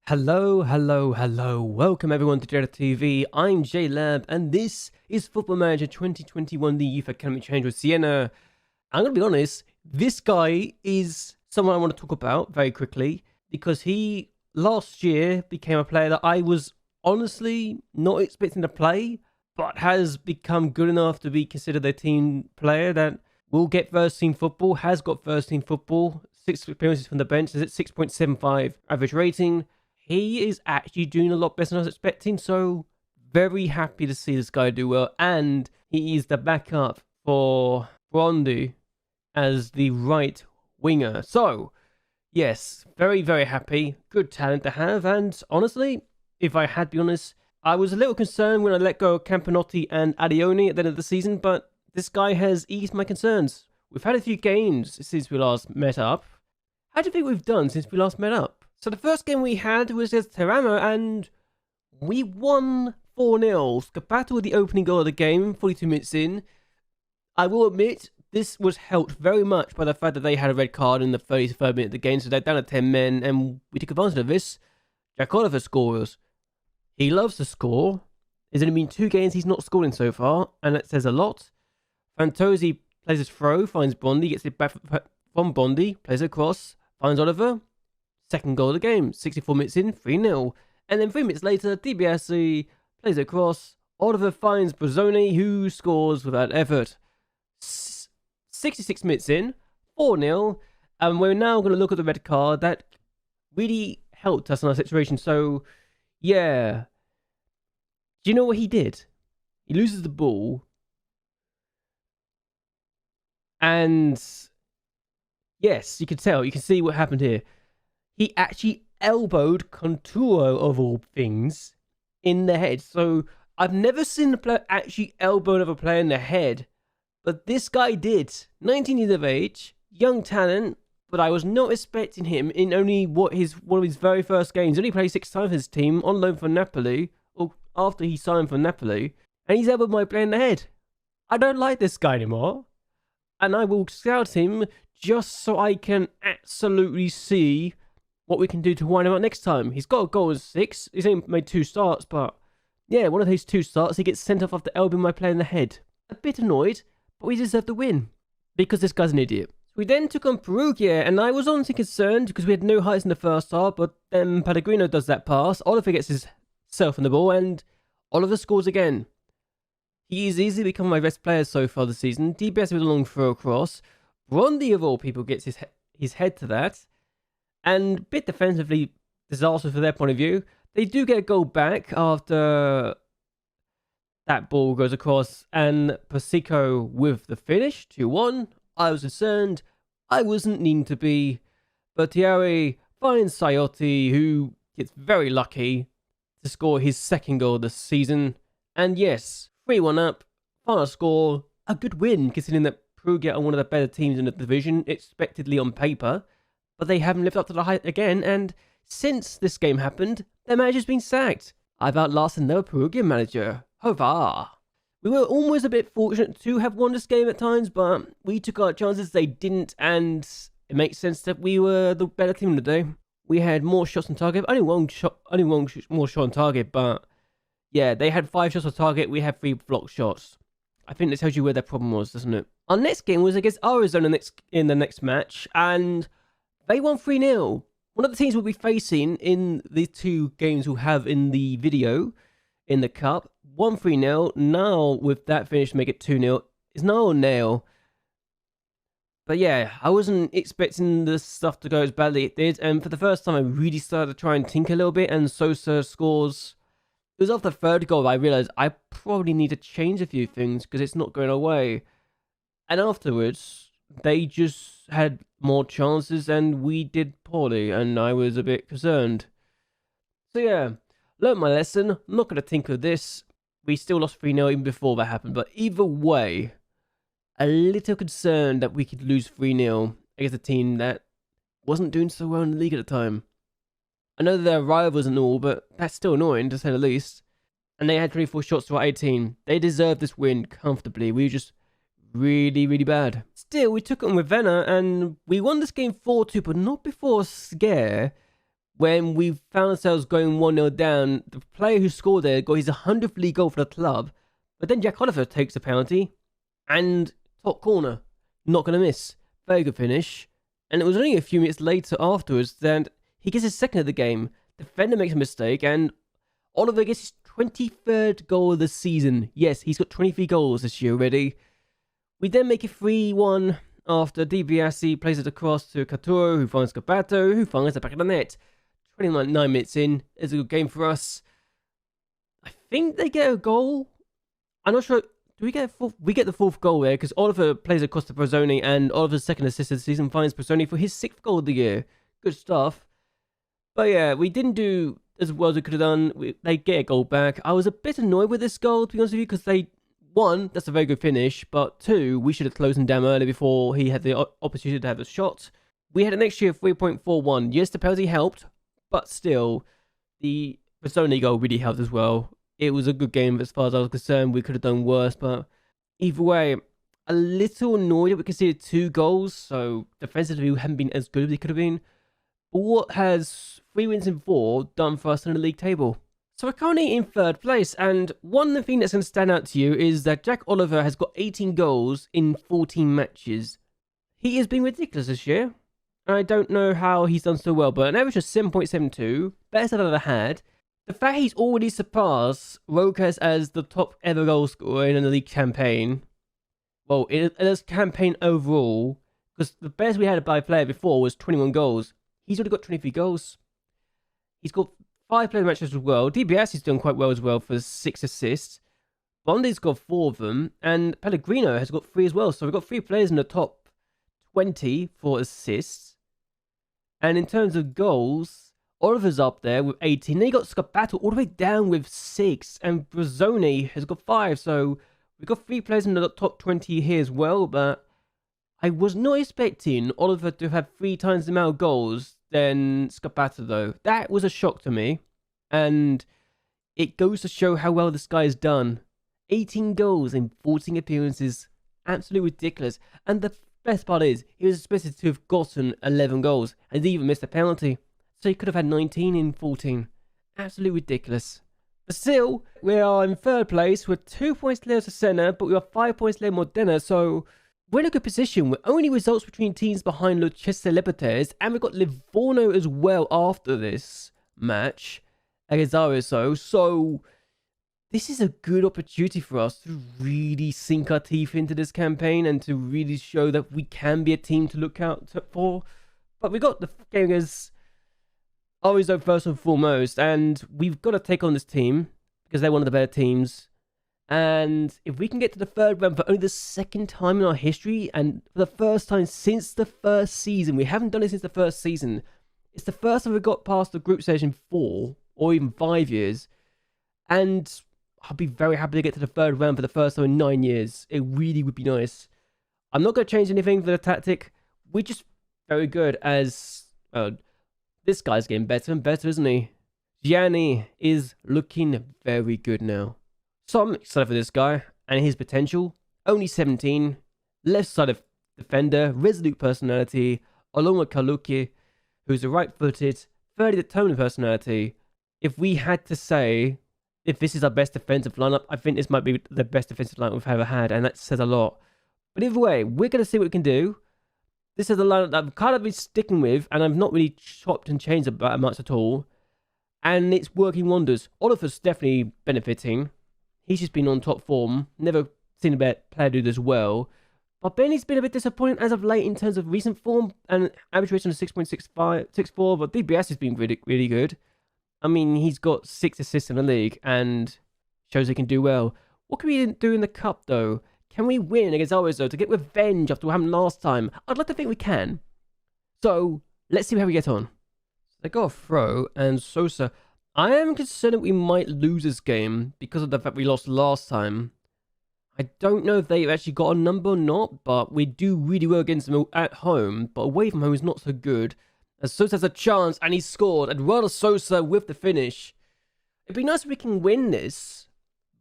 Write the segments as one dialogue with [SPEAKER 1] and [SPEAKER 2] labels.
[SPEAKER 1] Hello. Welcome everyone to JLABTV. I'm JLAB, and this is Football Manager 2021, the Youth Academy change with Siena. I'm going to be honest, this guy is someone I want to talk about very quickly, because he, last year, became a player that I was honestly not expecting to play, but has become good enough to be considered a team player that will get first team football, has got first team football, 6 appearances from the bench, is at 6.75 average rating. He is actually doing a lot better than I was expecting, so very happy to see this guy do well. And he is the backup for Brondy as the right winger. So, yes, very happy. Good talent to have. And honestly, if I had to be honest, I was a little concerned when I let go of Campanotti and Adioni at the end of the season, but this guy has eased my concerns. We've had a few games since we last met up. How do you think we've done since we last met up? So the first game we had was against Teramo, and we won 4-0. Scapato with the opening goal of the game, 42 minutes in. I will admit, this was helped very much by the fact that they had a red card in the 33rd minute of the game, so they're down to 10 men, and we took advantage of this. Jack Oliver scores. He loves to score. There's only been 2 games he's not scoring so far, and that says a lot. Fantozzi plays his throw, finds Bondi, gets it back from Bondi, plays across, finds Oliver. Second goal of the game, 64 minutes in, 3-0. And then 3 minutes later, DiBiase plays it across. Oliver finds Brazzoni, who scores without effort. 66 minutes in, 4-0. And we're now going to look at the red card. That really helped us in our situation. So, yeah. Do you know what he did? He loses the ball. And, yes, you can tell. You can see what happened here. He actually elbowed Conturo, of all things, in the head. So I've never seen a player actually elbow another player in the head, but this guy did. 19 years of age, young talent, but I was not expecting him in only one of his very first games. He only played 6 times for his team on loan for Napoli, or after he signed for Napoli, and he's elbowed my player in the head. I don't like this guy anymore, and I will scout him just so I can absolutely see what we can do to wind him up next time. He's got a goal in 6. He's only made 2 starts, but yeah, one of those 2 starts, he gets sent off after elbowing my player in the head. A bit annoyed, but we deserve the win because this guy's an idiot. We then took on Perugia, and I was honestly concerned because we had no heights in the first half, but then Pellegrino does that pass. Oliver gets himself on the ball, and Oliver scores again. He is easily become my best player so far this season. DBS with a long throw across. Brondy, of all people, gets his head to that. And a bit defensively disastrous for their point of view. They do get a goal back after that ball goes across, and Pasico with the finish, 2-1. I was concerned. I wasn't needing to be. But Thierry finds Sayotti, who gets very lucky to score his 2nd goal this season. And yes, 3-1 up, final score, a good win considering that Perugia are one of the better teams in the division, expectedly on paper. But they haven't lived up to the hype again, and since this game happened, their manager's been sacked. I've outlasted another Perugian manager. Hurrah! We were almost a bit fortunate to have won this game at times, but we took our chances, they didn't, and it makes sense that we were the better team today. We had more shots on target, only one more shot on target, but yeah, they had 5 shots on target, we had 3 blocked shots. I think that tells you where their problem was, doesn't it? Our next game was against Arizona in the next match, and they won 3-0. One of the teams we'll be facing in the 2 games we'll have in the video in the cup, won 3-0. Now, with that finish to make it 2-0, it's now a nail. But yeah, I wasn't expecting this stuff to go as badly as it did. And for the first time, I really started to try and tinker a little bit. And Sosa scores. It was after the 3rd goal I realised I probably need to change a few things because it's not going away. And afterwards, they just had more chances and we did poorly, and I was a bit concerned. So yeah, learned my lesson. I'm not going to tinker with this. We still lost 3-0 even before that happened, but either way, a little concerned that we could lose 3-0 against a team that wasn't doing so well in the league at the time. I know they're rivals and all, but that's still annoying to say the least. And they had 24 shots to our 18. They deserved this win comfortably. We were just really bad. Still, we took it on with Ravenna and we won this game 4-2, but not before a scare when we found ourselves going 1-0 down, the player who scored there got his 100th league goal for the club. But then Jack Oliver takes a penalty and top corner. Not going to miss. Very good finish. And it was only a few minutes later afterwards that he gets his second of the game. Defender makes a mistake and Oliver gets his 23rd goal of the season. Yes, he's got 23 goals this year already. We then make it 3-1 after DiBiase plays it across to Katuro, who finds Gabato, who finds the back of the net. 29 minutes in, it's a good game for us. I think they get a goal. I'm not sure. Do we get a fourth? We get the fourth goal there because Oliver plays across to Brozzoni, and Oliver's second assist of the season finds Brozzoni for his 6th goal of the year. Good stuff. But yeah, we didn't do as well as we could have done. They get a goal back. I was a bit annoyed with this goal, to be honest with you, because one, that's a very good finish, but two, we should have closed him down early before he had the opportunity to have a shot. We had an XG of 3.41. Yes, the penalty helped, but still, the Brozzoni goal really helped as well. It was a good game as far as I was concerned. We could have done worse, but either way, a little annoyed that we conceded 2 goals, so defensively we haven't been as good as we could have been. But what has 3 wins in 4 done for us in the league table? So we're currently in 3rd place, and one thing that's going to stand out to you is that Jack Oliver has got 18 goals in 14 matches. He has been ridiculous this year. I don't know how he's done so well, but an average of 7.72, best I've ever had. The fact he's already surpassed Rokas as the top ever goal scorer in a league campaign. Well, in this campaign overall, because the best we had by player before was 21 goals. He's already got 23 goals. He's got 5 player matches as well. DBS has done quite well as well for 6 assists. Bondi's got 4 of them, and Pellegrino has got 3 as well. So we've got 3 players in the top 20 for assists. And in terms of goals, Oliver's up there with 18. Then you got Scabato all the way down with 6. And Brozzoni has got 5. So we've got 3 players in the top 20 here as well. But I was not expecting Oliver to have 3 times the amount of goals than Scabato, though. That was a shock to me. And it goes to show how well this guy has done. 18 goals in 14 appearances. Absolutely ridiculous. And the best part is, he was expected to have gotten 11 goals. And he even missed a penalty. So he could have had 19 in 14. Absolutely ridiculous. But still, we are in 3rd place. We're 2 points clear to Siena, but we are 5 points clear Modena. So we're in a good position. We're only results between teams behind Lucchese Libertes. And we've got Livorno as well after this match against Arezzo. So this is a good opportunity for us to really sink our teeth into this campaign and to really show that we can be a team to look out for. But we got the game against Arezzo first and foremost, and we've got to take on this team because they're one of the better teams. And if we can get to the 3rd round for only the 2nd time in our history, and for the first time since the 1st season, we haven't done it since the 1st season. It's the first time we've got past the group stage in 4 or even 5 years. And I'll be very happy to get to the 3rd round for the first time in 9 years. It really would be nice. I'm not going to change anything for the tactic. We're just very good as... this guy's getting better and better, isn't he? Gianni is looking very good now. So I'm excited for this guy and his potential. Only 17. Left side of defender. Resolute personality. Along with Kaluki, who's a right-footed, fairly determined personality. If we had to say if this is our best defensive lineup, I think this might be the best defensive lineup we've ever had. And that says a lot. But either way, we're going to see what we can do. This is the lineup that I've kind of been sticking with, and I've not really chopped and changed about much at all. And it's working wonders. Oliver's definitely benefiting. He's just been on top form. Never seen a player do this well. But Benny's been a bit disappointing as of late in terms of recent form. And average rating of 6.64. But DBS has been really, really good. I mean, he's got 6 assists in the league and shows he can do well. What can we do in the cup, though? Can we win against Arezzo to get revenge after what happened last time? I'd like to think we can. So, let's see how we get on. They got a throw, and Sosa. I am concerned that we might lose this game because of the fact we lost last time. I don't know if they've actually got a number or not, but we do really well against them at home. But away from home is not so good. As Sosa has a chance, and he scored. I'd rather Sosa with the finish. It'd be nice if we can win this.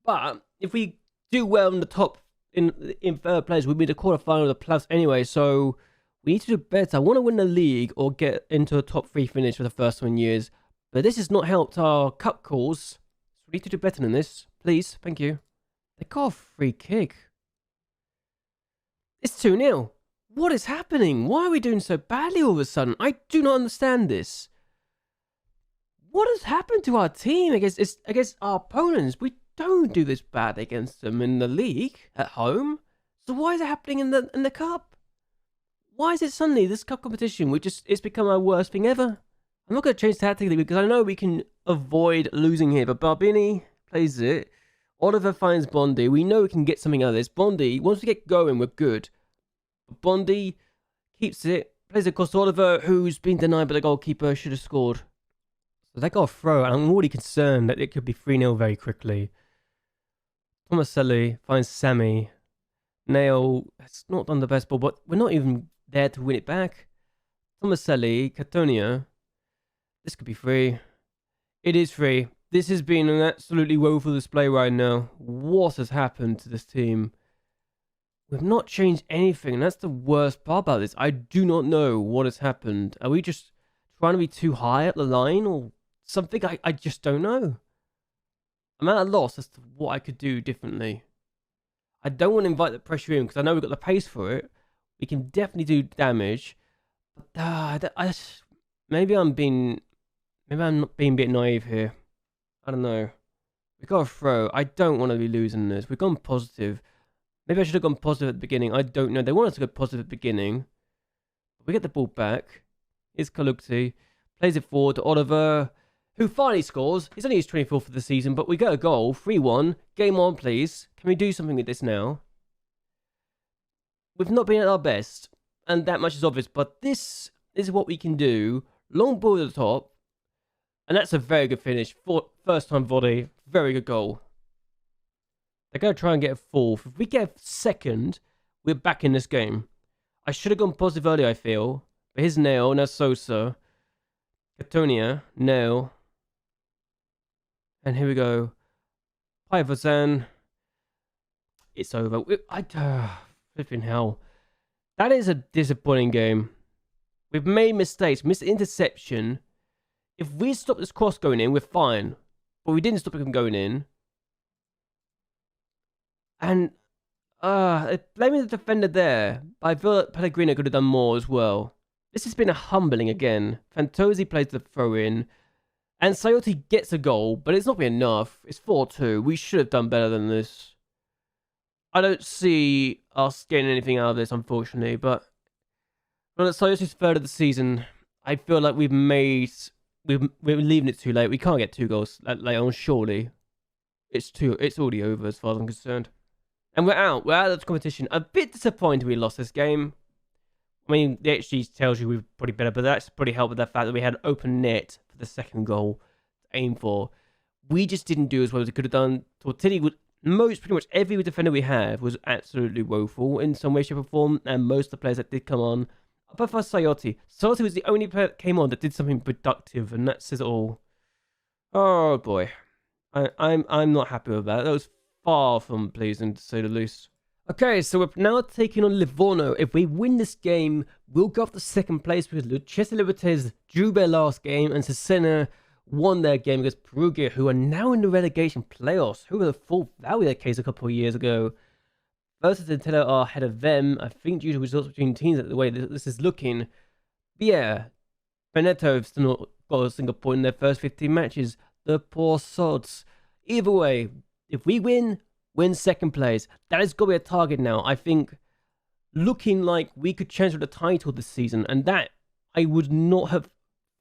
[SPEAKER 1] But if we do well in the top... In 3rd place, we'll be the quarterfinal of the playoffs anyway, so We need to do better. I want to win the league or get into a top 3 finish for the first time in years. But this has not helped our cup cause. So we need to do better than this. Please. Thank you. They got a free kick. It's 2-0. What is happening? Why are we doing so badly all of a sudden? I do not understand this. What has happened to our team against our opponents? We don't do this bad against them in the league at home. So why is it happening in the cup? Why is it suddenly this cup competition? It's become our worst thing ever. I'm not going to change tactically because I know we can avoid losing here. But Barbini plays it. Oliver finds Bondi. We know we can get something out of this. Bondi, once we get going, we're good. Bondi keeps it, plays it across Oliver, who's been denied by the goalkeeper, should have scored. So they got a throw, and I'm already concerned that it could be 3-0 very quickly. Tomaselli finds Sammy. Nail has not done the best ball, but we're not even there to win it back. Tomaselli, Catonia. This could be free. It is free. This has been an absolutely woeful display right now. What has happened to this team? We've not changed anything, and that's the worst part about this. I do not know what has happened. Are we just trying to be too high up the line or something? I just don't know. I'm at a loss as to what I could do differently. I don't want to invite the pressure in because I know we've got the pace for it. We can definitely do damage. But maybe I'm not being a bit naive here. I don't know. We got a throw. I don't want to be losing this. We've gone positive. Maybe I should have gone positive at the beginning. I don't know. They want us to go positive at the beginning. We get the ball back. It's Kalukti. Plays it forward to Oliver, who finally scores. He's only his 24th for the season, but we get a goal. 3-1. Game on, please. Can we do something with this now? We've not been at our best, and that much is obvious, but this is what we can do. Long ball at the top. And that's a very good finish. First time volley. Very good goal. They're going to try and get a fourth. If we get a second, we're back in this game. I should have gone positive earlier, I feel. But here's Nail. Now Sosa. Catonia. Nail. And here we go. Paivosan. It's over. Flipping hell. That is a disappointing game. We've made mistakes. Missed interception. If we stop this cross going in, we're fine. But we didn't stop it from going in. And blaming the defender there. But I feel like Pellegrino could have done more as well. This has been a humbling again. Fantozzi plays the throw in. And Sayoti gets a goal, but it's not been enough. It's 4-2. We should have done better than this. I don't see us getting anything out of this, unfortunately. But well, it's Sayoti's third of the season. I feel like we're leaving it too late. We can't get 2 goals later on, surely. It's already over as far as I'm concerned. And we're out. We're out of the competition. A bit disappointed we lost this game. I mean, the HG tells you we're pretty better, but that's pretty helped with the fact that we had open net for the second goal to aim for. We just didn't do as well as we could have done. Tortilli would pretty much every defender we have was absolutely woeful in some way, shape, or form, and most of the players that did come on. But for Sayoti was the only player that came on that did something productive, and that says it all. Oh boy, I'm not happy with that. That was far from pleasing, to say the least. Okay, so we're now taking on Livorno. If we win this game, we'll go up to second place because Lucchese Libertes drew their last game and Siena won their game against Perugia, who are now in the relegation playoffs. Who would have thought that was the case a couple of years ago? Versus Intello are ahead of them, I think, due to results between teams, the way this is looking. But yeah, Veneto have still not got a single point in their first 15 matches. The poor sods. Either way, if we win second place. That has got to be a target now. I think looking like we could change the title this season, and that I would not have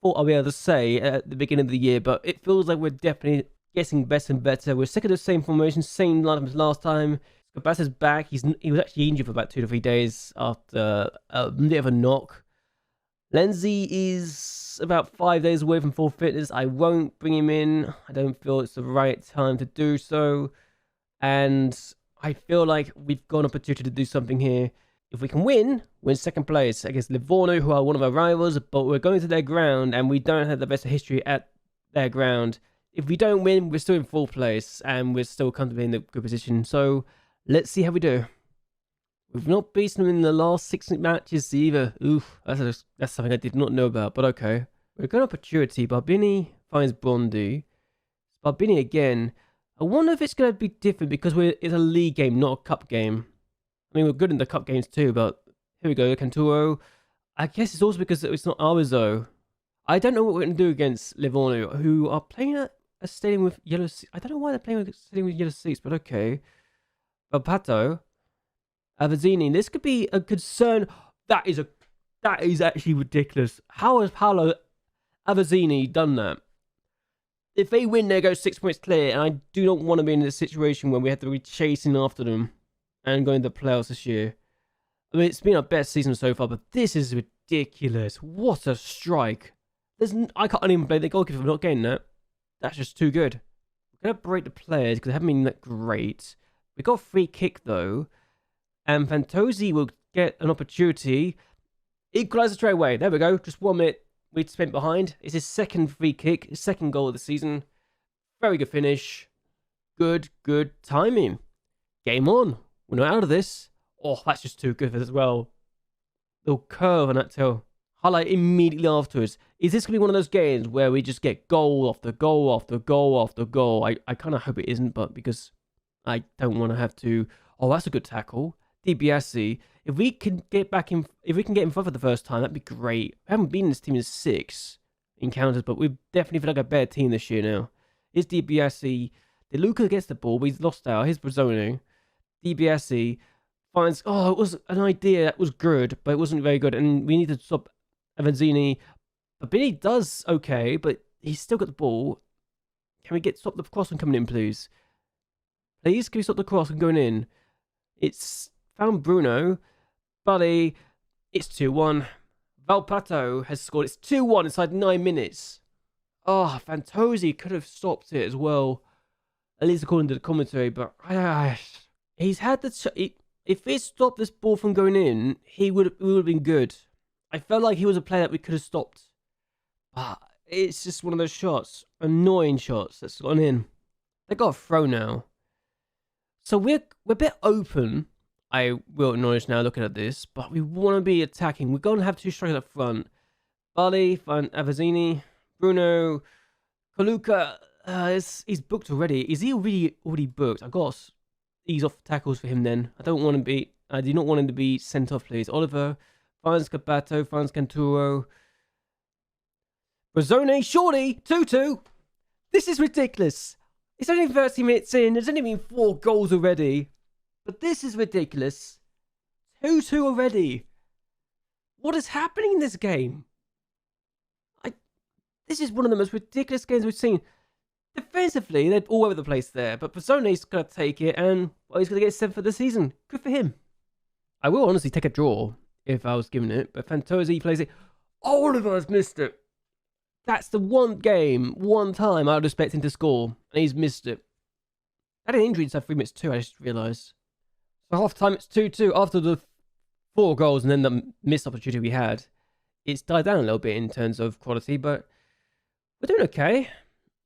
[SPEAKER 1] thought I'd be able to say at the beginning of the year, but it feels like we're definitely getting better and better. We're sick of the same formation, same lineup as last time. Scabassa's back. He was actually injured for about 2 to 3 days after a bit of a knock. Lenzi is about 5 days away from full fitness. I won't bring him in. I don't feel it's the right time to do so. And I feel like we've got an opportunity to do something here. If we can win second place against Livorno, who are one of our rivals, but we're going to their ground and we don't have the best history at their ground. If we don't win, we're still in 4th place and we're still comfortably in a good position. So let's see how we do. We've not beaten them in the last 6 matches either. Oof, that's something I did not know about, but okay. We've got opportunity. Barbini finds Bondi. Barbini again. I wonder if it's going to be different because it's a league game, not a cup game. I mean, we're good in the cup games too, but here we go, Canturo. I guess it's also because it's not ours though. I don't know what we're going to do against Livorno, who are playing a stadium with yellow seats. I don't know why they're playing a stadium with yellow seats, but okay. Valpato. Avazzini. This could be a concern. That is actually ridiculous. How has Paolo Avazzini done that? If they win, they go 6 points clear, and I do not want to be in this situation where we have to be chasing after them and going to the playoffs this year. I mean, it's been our best season so far, but this is ridiculous. What a strike. I can't even blame the goalkeeper for not getting that. That's just too good. We're going to break the players because they haven't been that great. We got a free kick, though, and Fantozzi will get an opportunity. Equaliser straight away. There we go. Just 1 minute. We'd spent behind. It's his second free kick, his second goal of the season. Very good finish. Good timing. Game on. We're not out of this. Oh, that's just too good for this as well. Little curve on that tail. Highlight immediately afterwards. Is this going to be one of those games where we just get goal after goal after goal after goal? I kind of hope it isn't, but because I don't want to have to... Oh, that's a good tackle. DiBiase. If we can get in front for the first time, that'd be great. We haven't been in this team in 6 encounters, but we definitely feel like a better team this year now. Here's DiBiase. De Luca gets the ball, but he's lost out. Here's Brazzone. DiBiase finds... Oh, it was an idea that was good, but it wasn't very good, and we need to stop Avanzini. But Billy does okay, but he's still got the ball. Can we stop the cross from coming in, please? Please, can we stop the cross from going in? It's found Bruno. Buddy, it's 2-1. Valpato has scored. It's 2-1 inside 9 minutes. Oh, Fantozzi could have stopped it as well. At least according to the commentary, but he's had the... If he stopped this ball from going in, we would have been good. I felt like he was a player that we could have stopped. But it's just one of those shots. Annoying shots that's gone in. They got a throw now. So we're a bit open. I will acknowledge now looking at this. But we want to be attacking. We're going to have 2 strikers up front. Bali, Avazzini, Bruno, Coluca. He's booked already. Is he already booked? I got ease off tackles for him then. I do not want him to be sent off, please. Oliver, finds Cabato, finds Canturo. Brazzone, Shorty, 2-2. This is ridiculous. It's only 30 minutes in. There's only been 4 goals already. But this is ridiculous. 2-2 already. What is happening in this game? This is one of the most ridiculous games we've seen. Defensively, they're all over the place there. But Brazzone's going to take it and he's going to get 7th for the season. Good for him. I will honestly take a draw if I was given it. But Fantozzi plays it. Oliver's missed it. That's the one time I would expect him to score. And he's missed it. Had an injury inside 3 minutes too, I just realised. So half time it's 2-2. After the 4 goals and then the missed opportunity we had, it's died down a little bit in terms of quality, but we're doing okay.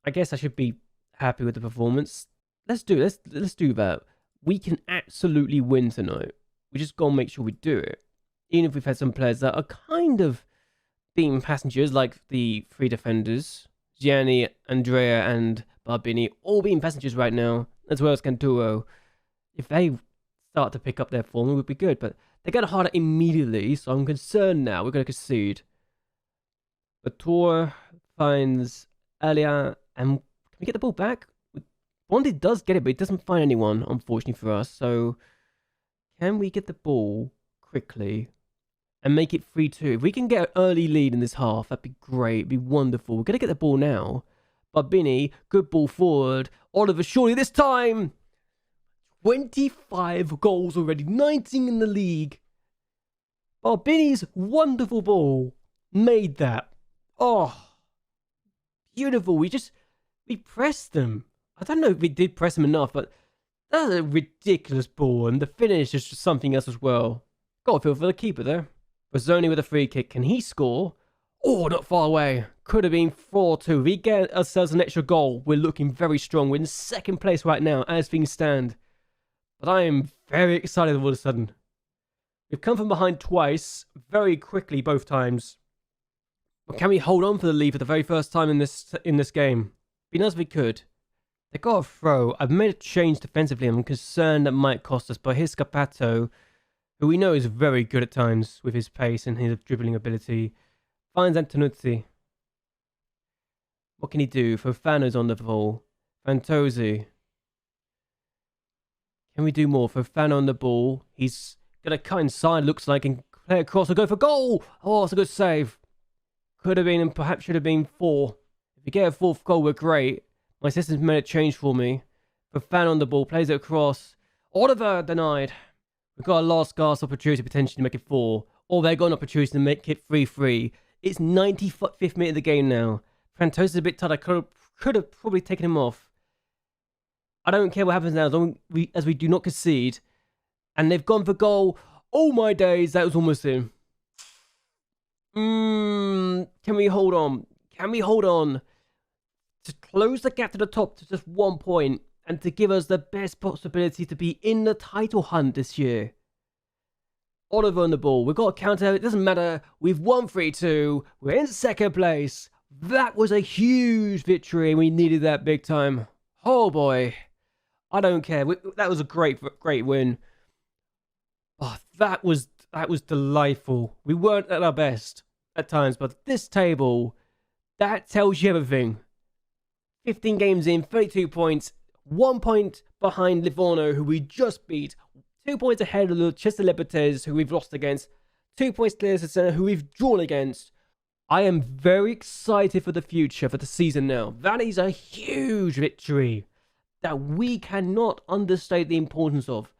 [SPEAKER 1] I guess I should be happy with the performance. Let's do that. We can absolutely win tonight. We just got to make sure we do it. Even if we've had some players that are kind of being passengers, like the 3 defenders, Gianni, Andrea, and Barbini, all being passengers right now, as well as Canturo. If they start to pick up their form, it would be good, but they get harder immediately, so I'm concerned now. We're going to concede. Bator finds Alia, and can we get the ball back? Bondi does get it, but he doesn't find anyone, unfortunately for us, so can we get the ball quickly and make it 3-2? If we can get an early lead in this half, that'd be great. It'd be wonderful. We're going to get the ball now. Barbini, good ball forward. Oliver, surely this time. 25 goals already. 19 in the league. Barbini's wonderful ball made that. Oh, beautiful. We pressed them. I don't know if we did press them enough, but that's a ridiculous ball. And the finish is just something else as well. Got a feel for the keeper there. Brazzone with a free kick. Can he score? Oh, not far away. Could have been 4-2. If we get ourselves an extra goal, we're looking very strong. We're in 2nd place right now as things stand. But I am very excited all of a sudden. We've come from behind twice, very quickly both times. But can we hold on for the lead for the very first time in this game? Be nice if we could. They got a throw. I've made a change defensively. I'm concerned that might cost us. But here's Scapato, who we know is very good at times with his pace and his dribbling ability. Finds Antonuzzi. What can he do? Fofana's on the ball. Fantozzi. Can we do more? Fofana on the ball. He's going to cut inside, looks like, and play across and go for goal. Oh, it's a good save. Could have been and perhaps should have been 4. If we get a 4th goal, we're great. My assistant's made a change for me. Fofana on the ball, plays it across. Oliver denied. We've got a last gasp opportunity potentially to make it 4. Or they've got an opportunity to make it 3-3. It's 95th minute of the game now. Fantozzi's a bit tight. I could have probably taken him off. I don't care what happens now as we do not concede. And they've gone for goal. Oh my days, that was almost in. Can we hold on? Can we hold on to close the gap to the top to just 1 point and to give us the best possibility to be in the title hunt this year? Oliver on the ball. We've got a counter. It doesn't matter. We've won 3-2. We're in 2nd place. That was a huge victory. We needed that big time. Oh boy. I don't care. That was a great win. Oh, that was delightful. We weren't at our best at times, but this table, that tells you everything. 15 games in, 32 points, 1 point behind Livorno, who we just beat, 2 points ahead of the JLABTV, who we've lost against, 2 points clear to Siena, who we've drawn against. I am very excited for the future, for the season now. That is a huge victory that we cannot understate the importance of.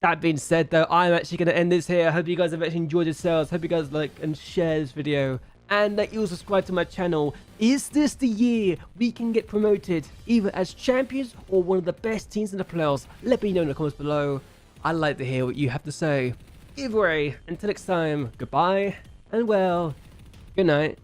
[SPEAKER 1] That being said, though, I'm actually going to end this here. I hope you guys have actually enjoyed yourselves. Hope you guys like and share this video. And that you'll subscribe to my channel. Is this the year we can get promoted, either as champions or one of the best teams in the playoffs? Let me know in the comments below. I'd like to hear what you have to say. Either way, until next time, goodbye, and well, good night.